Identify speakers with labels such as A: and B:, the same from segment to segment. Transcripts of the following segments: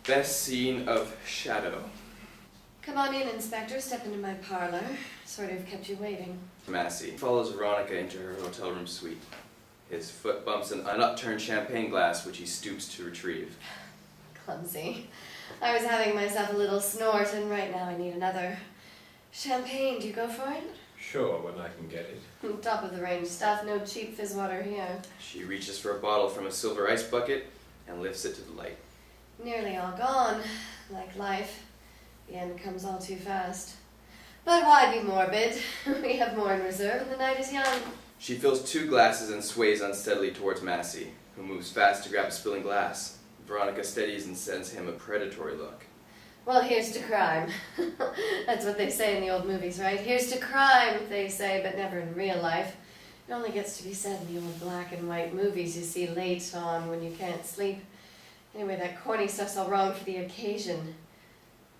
A: Best scene of Shadow.
B: Come on in, Inspector. Step into my parlor. Sort of kept you waiting.
A: Massey follows Veronica into her hotel room suite. His foot bumps an upturned champagne glass, which he stoops to retrieve.
B: Clumsy. I was having myself a little snort, and right now I need another. Champagne, do you go for it?
C: Sure, when I can get it.
B: Top of the range stuff, no cheap fizz water here.
A: She reaches for a bottle from a silver ice bucket and lifts it to the light.
B: Nearly all gone, like life. The end comes all too fast. But why be morbid? We have more in reserve and the night is young.
A: She fills 2 glasses and sways unsteadily towards Massey, who moves fast to grab a spilling glass. Veronica steadies and sends him a predatory look.
B: Well, here's to crime. That's what they say in the old movies, right? Here's to crime, they say, but never in real life. It only gets to be said in the old black and white movies you see late on when you can't sleep. Anyway, that corny stuff's all wrong for the occasion.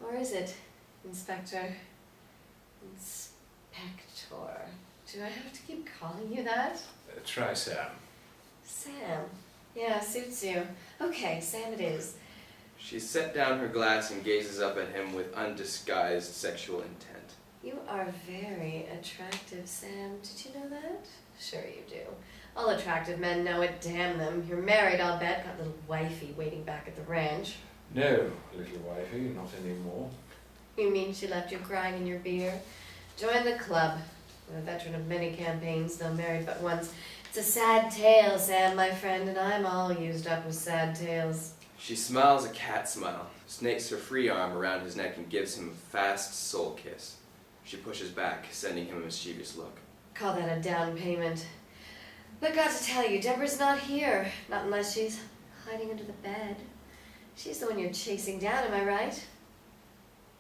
B: Or is it, Inspector? Inspector. Do I have to keep calling you that?
C: Try Sam.
B: Sam. Yeah, suits you. Okay, Sam it is.
A: She set down her glass and gazes up at him with undisguised sexual intent.
B: You are very attractive, Sam. Did you know that? Sure you do. All attractive men know it, damn them. You're married, I'll bet. Got little wifey waiting back at the ranch.
C: No, little wifey, not anymore.
B: You mean she left you crying in your beer? Join the club. I'm a veteran of many campaigns, though married but once. It's a sad tale, Sam, my friend, and I'm all used up with sad tales.
A: She smiles a cat smile, snakes her free arm around his neck and gives him a fast soul kiss. She pushes back, sending him a mischievous look.
B: Call that a down payment. But got to tell you, Deborah's not here. Not unless she's hiding under the bed. She's the one you're chasing down, am I right?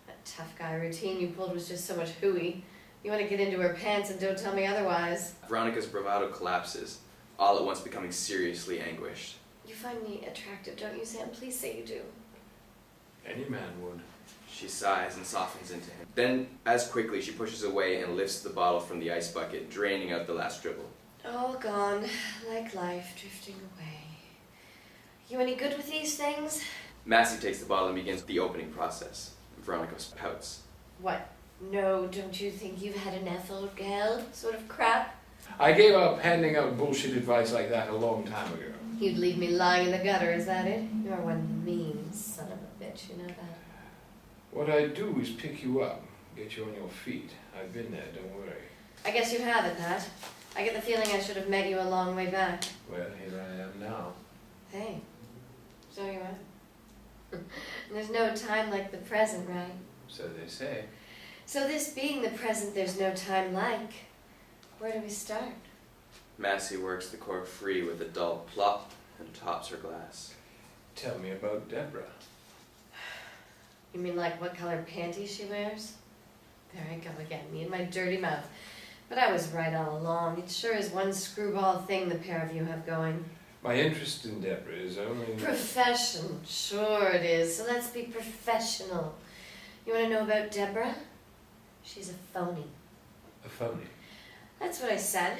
B: That tough guy routine you pulled was just so much hooey. You want to get into her pants and don't tell me otherwise.
A: Veronica's bravado collapses, all at once becoming seriously anguished.
B: You find me attractive, don't you, Sam? Please say you do.
C: Any man would.
A: She sighs and softens into him. Then, as quickly, she pushes away and lifts the bottle from the ice bucket, draining out the last dribble.
B: All gone, like life, drifting away. You any good with these things?
A: Massey takes the bottle and begins the opening process. Veronica pouts.
B: What? No, don't you think you've had enough, old gal? Sort of crap?
C: I gave up handing out bullshit advice like that a long time ago.
B: You'd leave me lying in the gutter, is that it? You're one mean son of a bitch, you know that?
C: What I do is pick you up, get you on your feet. I've been there, don't worry.
B: I guess you have at that. I get the feeling I should have met you a long way back.
C: Well, here I am now.
B: Hey, so you are. There's no time like the present, right?
C: So they say.
B: So this being the present, there's no time like. Where do we start?
A: Massey works the cork free with a dull plop and tops her glass.
C: Tell me about Debra.
B: You mean like what color panties she wears? There I go again, me and my dirty mouth. But I was right all along. It sure is one screwball thing the pair of you have going.
C: My interest in Debra is only...
B: Profession. Sure it is. So let's be professional. You want to know about Debra? She's a phony.
C: A phony?
B: That's what I said.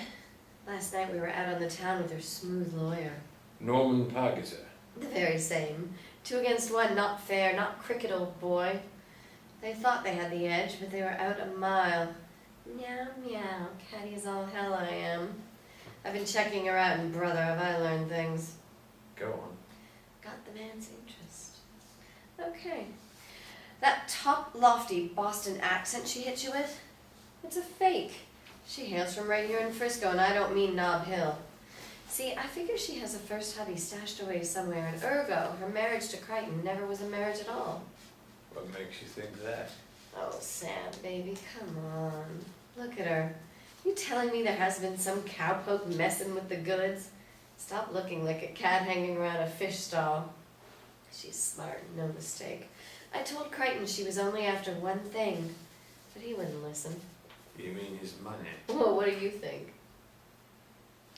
B: Last night we were out on the town with her smooth lawyer.
C: Norman Pargeter.
B: The very same. 2 against 1, not fair, not cricket, old boy. They thought they had the edge, but they were out a mile. Meow, meow, catty as all hell I am. I've been checking her out, and brother, have I learned things.
C: Go on.
B: Got the man's interest. Okay. That top lofty Boston accent she hit you with, it's a fake. She hails from right here in Frisco, and I don't mean Nob Hill. See, I figure she has a first hubby stashed away somewhere, and ergo, her marriage to Crichton never was a marriage at all.
C: What makes you think that?
B: Oh, Sam, baby, come on. Look at her. You telling me there has been some cowpoke messing with the goods? Stop looking like a cat hanging around a fish stall. She's smart, no mistake. I told Crichton she was only after one thing, but he wouldn't listen.
C: You mean his money?
B: Well, what do you think?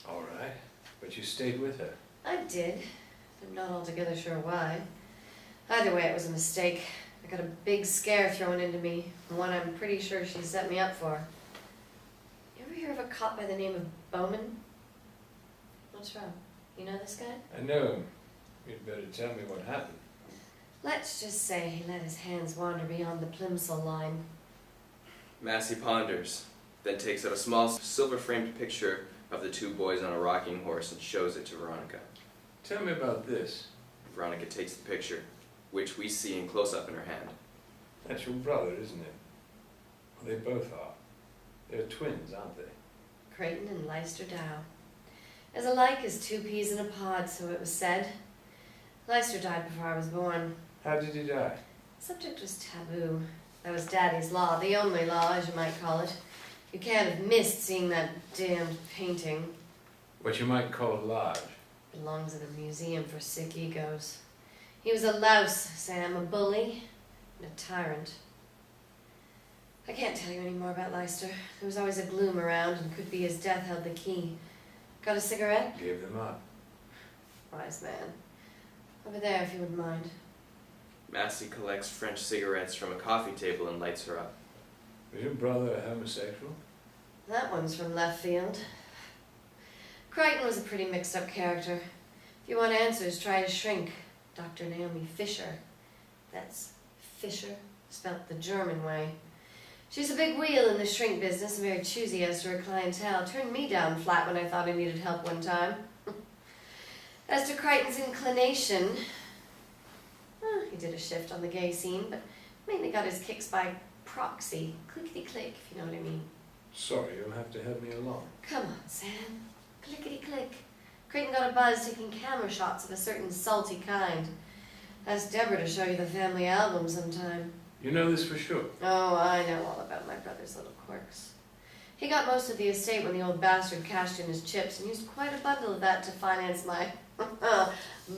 C: All right. But you stayed with her.
B: I did, but not altogether sure why. Either way, it was a mistake. I got a big scare thrown into me, one I'm pretty sure she set me up for. You ever hear of a cop by the name of Bowman? What's wrong? You know this guy?
C: I know him. You'd better tell me what happened.
B: Let's just say he let his hands wander beyond the plimsoll line.
A: Massey ponders, then takes out a small silver-framed picture of the two boys on a rocking horse and shows it to Veronica.
C: Tell me about this.
A: Veronica takes the picture, which we see in close-up in her hand.
C: That's your brother, isn't it? Well, they both are. They're twins, aren't they?
B: Creighton and Leicester Dow. As alike as two peas in a pod, so it was said. Leicester died before I was born.
C: How did he die?
B: The subject was taboo. That was Daddy's law, the only law, as you might call it. You can't have missed seeing that damned painting.
C: What you might call large.
B: Belongs in a museum for sick egos. He was a louse, Sam, a bully, and a tyrant. I can't tell you any more about Leicester. There was always a gloom around, and could be his death held the key. Got a cigarette?
C: Gave them up.
B: Wise man. Over there, if you wouldn't mind.
A: Massey collects French cigarettes from a coffee table and lights her up.
C: Was your brother a homosexual?
B: That one's from left field. Crichton was a pretty mixed-up character. If you want answers, try his shrink, Dr. Naomi Fisher. That's Fisher, spelt the German way. She's a big wheel in the shrink business and very choosy as to her clientele. Turned me down flat when I thought I needed help one time. As to Crichton's inclination, he did a shift on the gay scene, but mainly got his kicks by proxy. Clickety-click, if you know what I mean.
C: Sorry, you'll have to help me along.
B: Come on, Sam. Clickety-click. Creighton got a buzz taking camera shots of a certain salty kind. Ask Deborah to show you the family album sometime.
C: You know this for sure?
B: Oh, I know all about my brother's little quirks. He got most of the estate when the old bastard cashed in his chips and used quite a bundle of that to finance my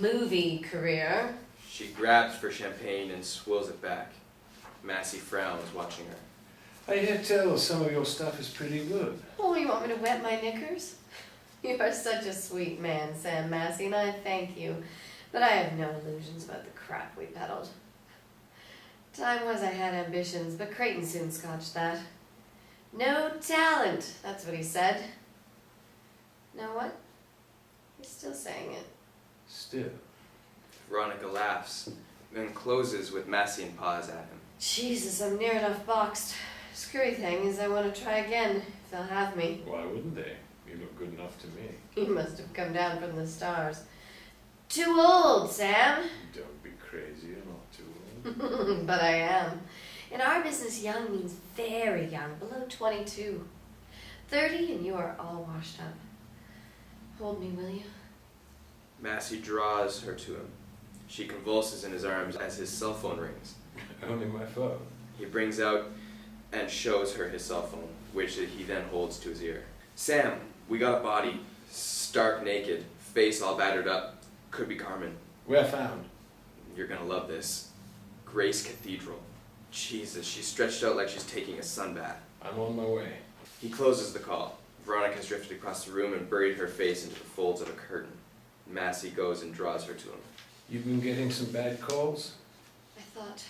B: movie career.
A: She grabs for champagne and swills it back. Massey frowns, watching her.
C: I hear tell some of your stuff is pretty good.
B: Oh, you want me to wet my knickers? You are such a sweet man, Sam Massey, and I thank you. But I have no illusions about the crap we peddled. Time was I had ambitions, but Creighton soon scotched that. No talent, that's what he said. Know what? He's still saying it.
C: Still.
A: Veronica laughs, then closes with Massey and paws at him.
B: Jesus, I'm near enough boxed. Screwy thing is I want to try again, if they'll have me.
C: Why wouldn't they? You look good enough to me.
B: You must have come down from the stars. Too old, Sam.
C: Don't be crazy, you're not too old.
B: But I am. In our business, young means very young, below 22. 30 and you are all washed up. Hold me, will you?
A: Massey draws her to him. She convulses in his arms as his cell phone rings.
C: Only my phone.
A: He brings out and shows her his cell phone, which he then holds to his ear. Sam, we got a body. Stark naked, face all battered up. Could be Carmen.
C: Where found?
A: You're gonna love this. Grace Cathedral. Jesus, she's stretched out like she's taking a sunbath.
C: I'm on my way.
A: He closes the call. Veronica has drifted across the room and buried her face into the folds of a curtain. Massey goes and draws her to him.
C: You've been getting some bad calls?
B: I thought,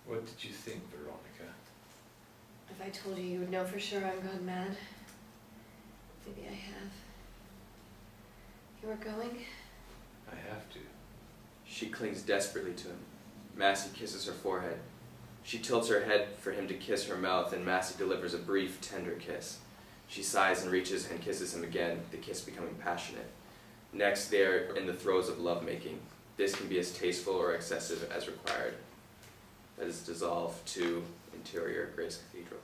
C: What did you think, Veronica?
B: if I told you, you would know for sure I'm gone mad. Maybe I have. You were going?
C: I have to.
A: She clings desperately to him. Massey kisses her forehead. She tilts her head for him to kiss her mouth, and Massey delivers a brief, tender kiss. She sighs and reaches and kisses him again, the kiss becoming passionate. Next, they are in the throes of lovemaking. This can be as tasteful or excessive as required. Let us dissolve to interior Grace Cathedral.